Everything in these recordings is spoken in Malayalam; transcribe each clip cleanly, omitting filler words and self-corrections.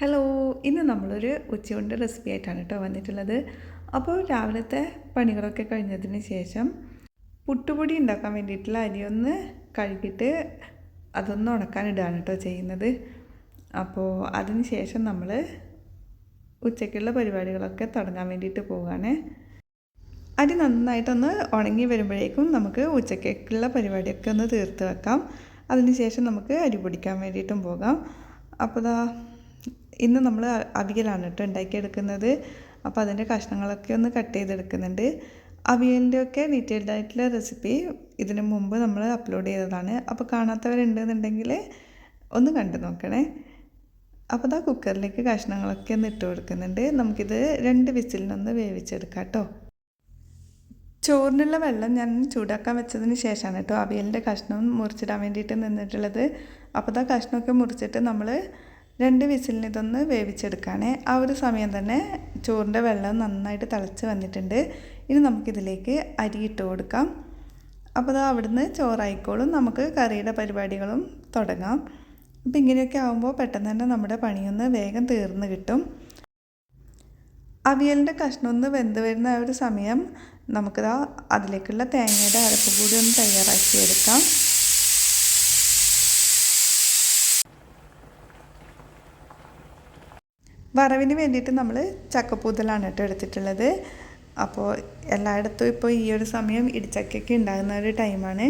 ഹലോ, ഇന്ന് നമ്മളൊരു ഉച്ചയൂണിൻ്റെ റെസിപ്പി ആയിട്ടാണ് കേട്ടോ വന്നിട്ടുള്ളത്. അപ്പോൾ രാവിലത്തെ പണികളൊക്കെ കഴിഞ്ഞതിന് ശേഷം പുട്ടുപൊടി ഉണ്ടാക്കാൻ വേണ്ടിയിട്ടുള്ള അരിയൊന്ന് കഴുകിയിട്ട് അതൊന്ന് ഉണക്കാനിടുകയാണ് കേട്ടോ ചെയ്യുന്നത്. അപ്പോൾ അതിന് ശേഷം നമ്മൾ ഉച്ചയ്ക്കുള്ള പരിപാടികളൊക്കെ തുടങ്ങാൻ വേണ്ടിയിട്ട് പോവുകയാണ്. അരി നന്നായിട്ടൊന്ന് ഉണങ്ങി വരുമ്പോഴേക്കും നമുക്ക് ഉച്ചയ്ക്കുള്ള പരിപാടിയൊക്കെ ഒന്ന് തീർത്ത് വെക്കാം. അതിന് ശേഷം നമുക്ക് അരി പൊടിക്കാൻ വേണ്ടിയിട്ടും പോകാം. അപ്പോൾ ഇന്ന് നമ്മൾ അവിയലാണ് കേട്ടോ ഉണ്ടാക്കിയെടുക്കുന്നത്. അപ്പോൾ അതിൻ്റെ കഷ്ണങ്ങളൊക്കെ ഒന്ന് കട്ട് ചെയ്തെടുക്കുന്നുണ്ട്. അവിയലിൻ്റെയൊക്കെ ഡീറ്റെയിൽഡ് ആയിട്ടുള്ള റെസിപ്പി ഇതിനു മുമ്പ് നമ്മൾ അപ്ലോഡ് ചെയ്തതാണ്. അപ്പോൾ കാണാത്തവരുണ്ടെന്നുണ്ടെങ്കിൽ ഒന്ന് കണ്ടു നോക്കണേ. അപ്പോൾ കുക്കറിലേക്ക് കഷ്ണങ്ങളൊക്കെ ഒന്ന് ഇട്ട് കൊടുക്കുന്നുണ്ട്. നമുക്കിത് 2 വിസിലിനൊന്ന് വേവിച്ചെടുക്കാം കേട്ടോ. ചോറിനുള്ള വെള്ളം ഞാൻ ചൂടാക്കാൻ വെച്ചതിന് ശേഷമാണ് കേട്ടോ അവിയലിൻ്റെ കഷ്ണം മുറിച്ചിടാൻ വേണ്ടിയിട്ട് നിന്നിട്ടുള്ളത്. അപ്പോൾ കഷ്ണമൊക്കെ മുറിച്ചിട്ട് നമ്മൾ 2 വിസിലിന് ഇതൊന്ന് വേവിച്ചെടുക്കുകയാണ്. ആ ഒരു സമയം തന്നെ ചോറിൻ്റെ വെള്ളം നന്നായിട്ട് തിളച്ച് വന്നിട്ടുണ്ട്. ഇനി നമുക്കിതിലേക്ക് അരി ഇട്ട് കൊടുക്കാം. അപ്പോൾ അവിടുന്ന് ചോറായിക്കോളും, നമുക്ക് കറിയുടെ പരിപാടികളും തുടങ്ങാം. അപ്പോൾ ഇങ്ങനെയൊക്കെ ആകുമ്പോൾ പെട്ടെന്ന് തന്നെ നമ്മുടെ പണിയൊന്ന് വേഗം തീർന്ന് കിട്ടും. അവിയലിൻ്റെ കഷ്ണം ഒന്ന് വെന്ത് വരുന്ന ആ ഒരു സമയം നമുക്കിതാ അതിലേക്കുള്ള തേങ്ങയുടെ അരപ്പ് കൂടി ഒന്ന് തയ്യാറാക്കി എടുക്കാം. വറവിന് വേണ്ടിയിട്ട് നമ്മൾ ചക്കപ്പൂതലാണ് കേട്ടോ എടുത്തിട്ടുള്ളത്. അപ്പോൾ എല്ലായിടത്തും ഇപ്പോൾ ഈ ഒരു സമയം ഇടിച്ചക്കയൊക്കെ ഉണ്ടാകുന്ന ഒരു ടൈമാണ്.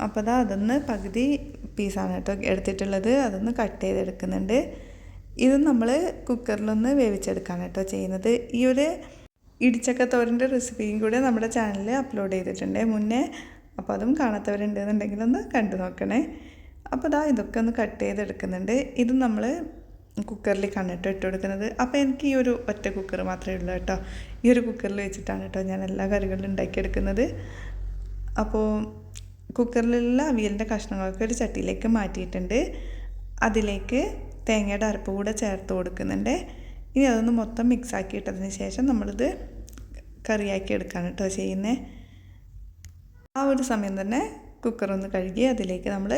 അപ്പോൾ അതൊന്ന് പകുതി പീസാണ് കേട്ടോ എടുത്തിട്ടുള്ളത്. അതൊന്ന് കട്ട് ചെയ്തെടുക്കുന്നുണ്ട്. ഇത് നമ്മൾ കുക്കറിലൊന്ന് വേവിച്ചെടുക്കാണ് കേട്ടോ ചെയ്യുന്നത്. ഈ ഒരു ഇടിച്ചക്ക തോരൻ്റെ റെസിപ്പിയും കൂടെ നമ്മുടെ ചാനലിൽ അപ്ലോഡ് ചെയ്തിട്ടുണ്ട് മുന്നേ. അപ്പോൾ അതും കാണാത്തവരുണ്ടെന്നുണ്ടെങ്കിൽ ഒന്ന് കണ്ടു നോക്കണേ. അപ്പോൾ ഇതൊക്കെ ഒന്ന് കട്ട് ചെയ്തെടുക്കുന്നുണ്ട്. ഇത് നമ്മൾ കുക്കറിലേക്കാണ് കേട്ടോ ഇട്ട് കൊടുക്കുന്നത്. അപ്പോൾ എനിക്ക് ഈ ഒരു ഒറ്റ കുക്കർ മാത്രമേ ഉള്ളൂ കേട്ടോ. ഈ ഒരു കുക്കറിൽ വെച്ചിട്ടാണ് കേട്ടോ ഞാൻ എല്ലാ കറികളും ഉണ്ടാക്കിയെടുക്കുന്നത്. അപ്പോൾ കുക്കറിലുള്ള അവിയലിൻ്റെ കഷ്ണങ്ങളൊക്കെ ഒരു ചട്ടിയിലേക്ക് മാറ്റിയിട്ടുണ്ട്. അതിലേക്ക് തേങ്ങയുടെ അരപ്പ് കൂടെ ചേർത്ത് കൊടുക്കുന്നുണ്ട്. ഇനി അതൊന്ന് മൊത്തം മിക്സ് ആക്കിയിട്ടതിന് ശേഷം നമ്മളിത് കറിയാക്കി എടുക്കുകയാണ് കേട്ടോ ചെയ്യുന്നത്. ആ ഒരു സമയം തന്നെ കുക്കറൊന്ന് കഴുകി അതിലേക്ക് നമ്മൾ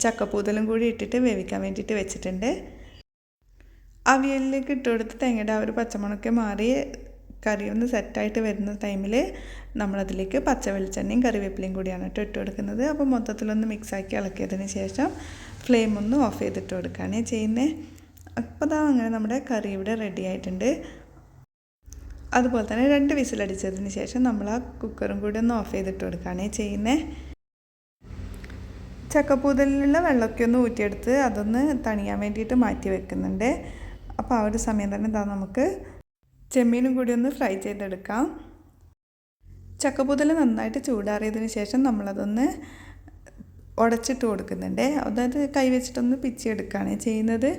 ചക്കപ്പൂതലും കൂടി ഇട്ടിട്ട് വേവിക്കാൻ വേണ്ടിയിട്ട് വെച്ചിട്ടുണ്ട്. അവിയലിലേക്ക് ഇട്ട് കൊടുത്ത് തേങ്ങയുടെ ആ ഒരു പച്ചമണമൊക്കെ മാറി കറി ഒന്ന് സെറ്റായിട്ട് വരുന്ന ടൈമിൽ നമ്മളതിലേക്ക് പച്ച വെളിച്ചെണ്ണയും കറിവേപ്പിലയും കൂടിയാണ് കേട്ടോ ഇട്ട് കൊടുക്കുന്നത്. അപ്പോൾ മൊത്തത്തിലൊന്ന് മിക്സാക്കി ഇളക്കിയതിന് ശേഷം ഫ്ലെയിം ഒന്ന് ഓഫ് ചെയ്തിട്ട് കൊടുക്കുകയാണ് ചെയ്യുന്നത്. അപ്പോൾ അങ്ങനെ നമ്മുടെ കറി ഇവിടെ റെഡി ആയിട്ടുണ്ട്. അതുപോലെ തന്നെ 2 വിസിലടിച്ചതിന് ശേഷം നമ്മൾ ആ കുക്കറും കൂടി ഒന്ന് ഓഫ് ചെയ്തിട്ട് കൊടുക്കുകയാണ് ചെയ്യുന്നത്. ചക്കപ്പൂതലിലുള്ള വെള്ളമൊക്കെ ഒന്ന് ഊറ്റിയെടുത്ത് അതൊന്ന് തണിയാൻ വേണ്ടിയിട്ട് മാറ്റി വെക്കുന്നുണ്ട്. അപ്പോൾ ആ ഒരു സമയം തന്നെ നമുക്ക് ചെമ്മീനും കൂടി ഒന്ന് ഫ്രൈ ചെയ്തെടുക്കാം. ചക്കപ്പൂതൽ നന്നായിട്ട് ചൂടാറിയതിന് ശേഷം നമ്മളതൊന്ന് ഉടച്ചിട്ട് കൊടുക്കുന്നുണ്ട്. അതായത് കൈ വെച്ചിട്ടൊന്ന് പിച്ചിയെടുക്കുകയാണ് ചെയ്യുന്നത്.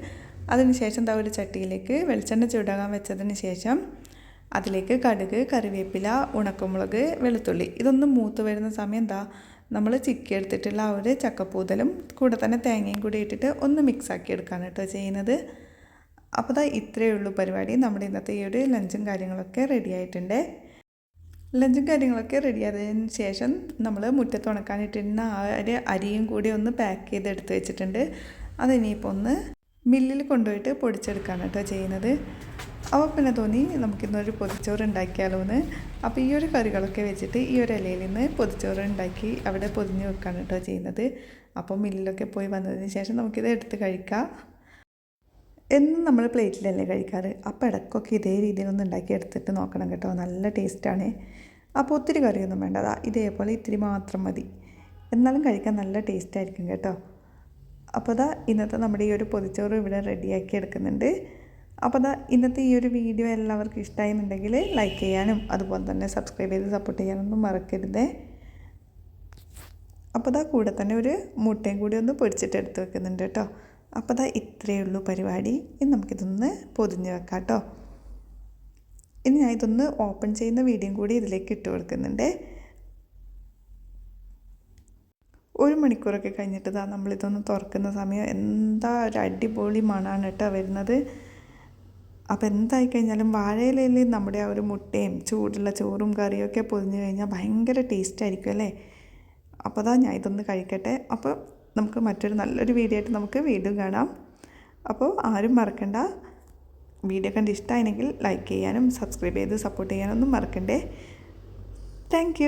അതിന് ശേഷം ഒരു ചട്ടിയിലേക്ക് വെളിച്ചെണ്ണ ചൂടാകാൻ വെച്ചതിന് ശേഷം അതിലേക്ക് കടുക്, കറിവേപ്പില, ഉണക്കമുളക്, വെളുത്തുള്ളി ഇതൊന്ന് മൂത്ത് വരുന്ന സമയം നമ്മൾ ചിക്കി എടുത്തിട്ടുള്ള ആ ഒരു ചക്കപ്പൂതലും കൂടെ തന്നെ തേങ്ങയും കൂടി ഇട്ടിട്ട് ഒന്ന് മിക്സാക്കി എടുക്കുകയാണ് കേട്ടോ ചെയ്യുന്നത്. അപ്പോൾ ഇത്രയേ ഉള്ളൂ പരിപാടി. നമ്മുടെ ഇന്നത്തെ ഈ ഒരു ലഞ്ചും കാര്യങ്ങളൊക്കെ റെഡി ആയിട്ടുണ്ട്. ലഞ്ചും കാര്യങ്ങളൊക്കെ റെഡി ആയതിന് ശേഷം നമ്മൾ മുറ്റത്ത് ഉണക്കാനിട്ടിരുന്ന ആ ഒരു അരിയും കൂടി ഒന്ന് പാക്ക് ചെയ്തെടുത്ത് വെച്ചിട്ടുണ്ട്. അതിനിപ്പോൾ ഒന്ന് മില്ലിൽ കൊണ്ടുപോയിട്ട് പൊടിച്ചെടുക്കുകയാണ് കേട്ടോ ചെയ്യുന്നത്. അപ്പോൾ പിന്നെ തോന്നി നമുക്കിന്നൊരു പൊതിച്ചോറ് ഉണ്ടാക്കിയാലോ എന്ന്. അപ്പോൾ ഈ ഒരു കറികളൊക്കെ വെച്ചിട്ട് ഈ ഒരു ഇലയിൽ നിന്ന് പൊതിച്ചോറ് ഉണ്ടാക്കി അവിടെ പൊതിഞ്ഞ് വെക്കുകയാണ് കേട്ടോ ചെയ്യുന്നത്. അപ്പോൾ മില്ലിലൊക്കെ പോയി വന്നതിന് ശേഷം നമുക്കിത് എടുത്ത് കഴിക്കാം. എന്നും നമ്മൾ പ്ലേറ്റിലല്ലേ കഴിക്കാറ്. അപ്പോൾ ഇടയ്ക്കൊക്കെ ഇതേ രീതിയിലൊന്ന് ഉണ്ടാക്കി എടുത്തിട്ട് നോക്കണം കേട്ടോ, നല്ല ടേസ്റ്റാണ്. അപ്പോൾ ഒത്തിരി കറിയൊന്നും വേണ്ട, ഇതേപോലെ ഇത്തിരി മാത്രം മതി, എന്നാലും കഴിക്കാൻ നല്ല ടേസ്റ്റായിരിക്കും കേട്ടോ. അപ്പോൾ ഇന്നത്തെ നമ്മുടെ ഈ ഒരു പൊതിച്ചോറ് ഇവിടെ റെഡിയാക്കി എടുക്കുന്നുണ്ട്. അപ്പോൾ ഇന്നത്തെ ഈ ഒരു വീഡിയോ എല്ലാവർക്കും ഇഷ്ടമായിരുന്നുണ്ടെങ്കിൽ ലൈക്ക് ചെയ്യാനും അതുപോലെ തന്നെ സബ്സ്ക്രൈബ് ചെയ്ത് സപ്പോർട്ട് ചെയ്യാനൊന്നും മറക്കരുത്. അപ്പോൾ കൂടെ തന്നെ ഒരു മുട്ടയും കൂടി ഒന്ന് പൊടിച്ചിട്ട് എടുത്ത് വെക്കുന്നുണ്ട് കേട്ടോ. അപ്പോൾ ഇത്രയേ ഉള്ളൂ പരിപാടി. ഇനി നമുക്കിതൊന്ന് പൊതിഞ്ഞ് വെക്കാം കേട്ടോ. ഇനി ഞാൻ ഇതൊന്ന് ഓപ്പൺ ചെയ്യുന്ന വീഡിയോയും കൂടി ഇതിലേക്ക് ഇട്ട് കൊടുക്കുന്നുണ്ട്. 1 മണിക്കൂറൊക്കെ കഴിഞ്ഞിട്ട് നമ്മളിതൊന്ന് തുറക്കുന്ന സമയം എന്താ ഒരു അടിപൊളി മണമാണ് കേട്ടോ വരുന്നത്. അപ്പോൾ എന്തായി കഴിഞ്ഞാലും വാഴയിലയിൽ നമ്മുടെ ആ ഒരു മുട്ടയും ചൂടുള്ള ചോറും കറിയൊക്കെ പൊതിഞ്ഞ് കഴിഞ്ഞാൽ ഭയങ്കര ടേസ്റ്റായിരിക്കും അല്ലേ. അപ്പോൾ ഞാൻ ഇതൊന്ന് കഴിക്കട്ടെ. അപ്പോൾ നമുക്ക് മറ്റൊരു നല്ലൊരു വീഡിയോ ആയിട്ട് നമുക്ക് വീണ്ടും കാണാം. അപ്പോൾ ആരും മറക്കണ്ട, വീഡിയോ കണ്ട് ഇഷ്ടമായെങ്കിൽ ലൈക്ക് ചെയ്യാനും സബ്സ്ക്രൈബ് ചെയ്ത് സപ്പോർട്ട് ചെയ്യാനൊന്നും മറക്കണ്ടേ. താങ്ക്